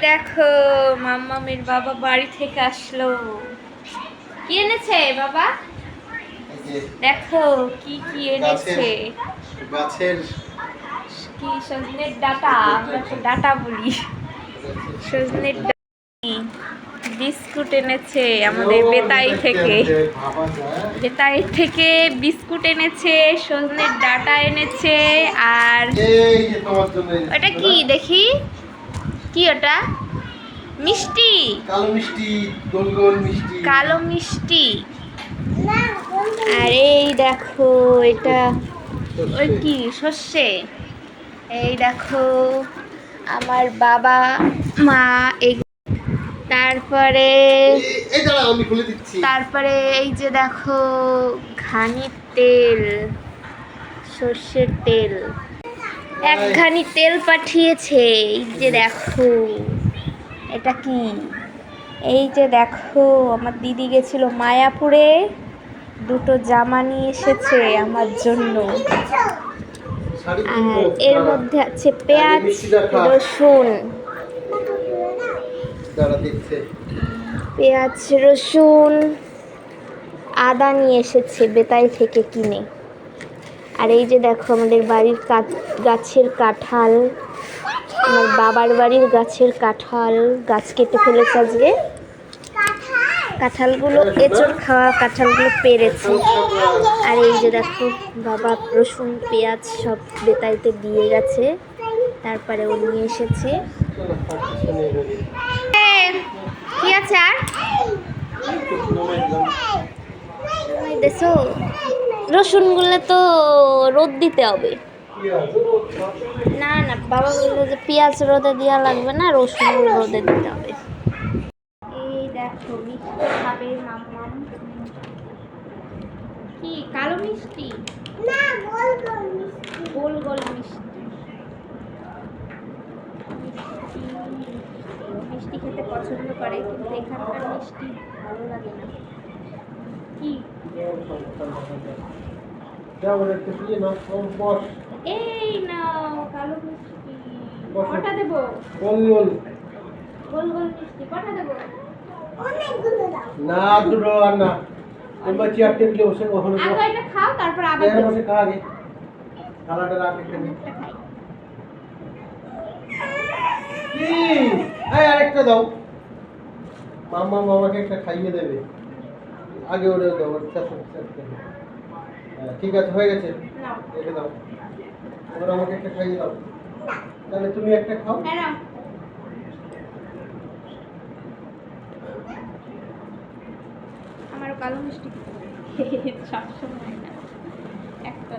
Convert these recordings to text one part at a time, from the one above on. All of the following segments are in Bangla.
দেখো মাম্মামের বাবা বাড়ি থেকে আসলো। কি এনেছে বাবা? দেখো কি কি এনেছে। গাছের কি সজনের ডাটা, আমরা তো ডাটা বলি। সজনের বিস্কুট এনেছে আমাদের বেতাই থেকে। বেতাই থেকে বিস্কুট এনেছে, সজনের ডাটা এনেছে। আর ওটা কি দেখি, কি ওটা? মিষ্টি, কালো মিষ্টি, গোল গোল মিষ্টি, কালো মিষ্টি। আর এই দেখো এটা ওই কি সর্ষে। এই দেখো আমার বাবা মা তারপরে তারপরে এই যে দেখো ঘানির তেল, সর্ষের তেল, এক ঘানি তেল পাঠিয়েছে। এই যে দেখো এটা কি, এই যে দেখো আমার দিদি গেছিল মায়াপুরে, দুটো জামা নিয়ে এসেছে আমার জন্য। আর এর মধ্যে আছে পেঁয়াজ, রসুন, পেঁয়াজ রসুন আদা নিয়ে এসেছে বেতাই থেকে কিনে। আর এই যে দেখো আমাদের বাড়ির গাছের কাঁঠাল, আমার বাবার বাড়ির গাছের কাঁঠাল, গাছ কেটে ফেলেছে আজকে। কাঁঠালগুলো এঁচড় খাওয়া কাঁঠালগুলো পেরেছে। আর এই যে দেখো বাবা রসুন পেঁয়াজ সব বেতাইতে দিয়ে গেছে, তারপরে ও নিয়ে এসেছে। কি আছে আর দেখো রসুনগুলো তো রোদ দিতে হবে। না না বাবা বললো যে পেঁয়াজ রোদে দেওয়া লাগবে না, রসুন রোদে দিতে হবে। এই দেখো মিষ্টি খাবে মাম্মাম। কি কালো মিষ্টি না, গোল গোল মিষ্টি, গোল গোল মিষ্টি। মিষ্টি খেতে পছন্দ করে, কিন্তু এখানকার মিষ্টি ভালো লাগে না। কি এই নাও কালো মিষ্টি, কটা দেবো? গোল গোল গোল গোল মিষ্টি কটা দেবো? অনেকগুলো দাও না, দুটো আর না। তোমরা চেয়ার টেবিলে বসে ওখানে আগে এটা খাও, তারপর আবার বসে খাও। আগে খালাটা রাখে খেয়ে খাই। কি এই আরেকটা দাও, মাম্মা মামাকে একটা খাইয়ে দেবে। আগে ওরে দাও, ঠিক আছে হয়ে গেছে, এটা দাও। ওরা আমাকে একটা খাইয়ে দাও। তাহলে তুমি একটা খাও। আমার কালো মিষ্টি সবসময় না, একটা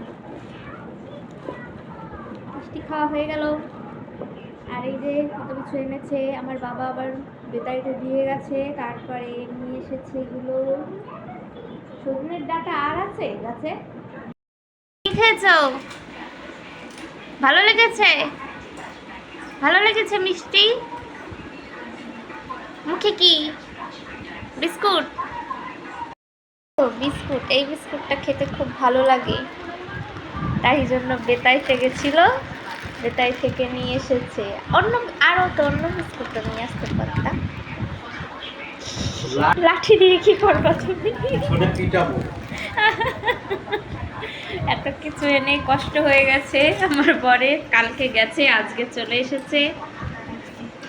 মিষ্টি খাওয়া হয়ে গেল। আর এই যে কত কিছু এনেছে আমার বাবা, আবার বেতাইতে দিয়ে গেছে। তারপরে নিয়ে এসেছে এগুলো সজনের ডাটা। আর আছে গাছে। কি খেয়েছো? ভালো লেগেছে? ভালো লেগেছে মিষ্টি? মুখে কি বিস্কুট? বিস্কুট, এই বিস্কুটটা খেতে খুব ভালো লাগে, তাই জন্য বেতাইতে গেছিল, বেতাই থেকে নিয়ে এসেছে। আরো তো অন্য বিস্কুটটা নিয়ে আসতে পারতাম। লাঠি দিয়ে কি করবা তুমি? এত কিছু এনে কষ্ট হয়ে গেছে আমার বরের। কালকে গেছে, আজকে চলে এসেছে।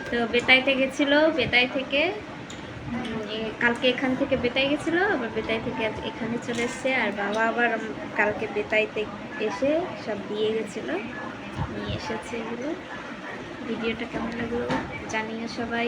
তো বেতাইতে গেছিল, বেতাই থেকে কালকে এখান থেকে বেতাই গেছিল, আবার বেতাই থেকে এখানে চলে এসছে। আর বাবা আবার কালকে বেতাইতে এসে সব দিয়ে গেছিল, নিয়ে এসেছে এগুলো। ভিডিওটা কেমন লাগলো জানিও সবাই।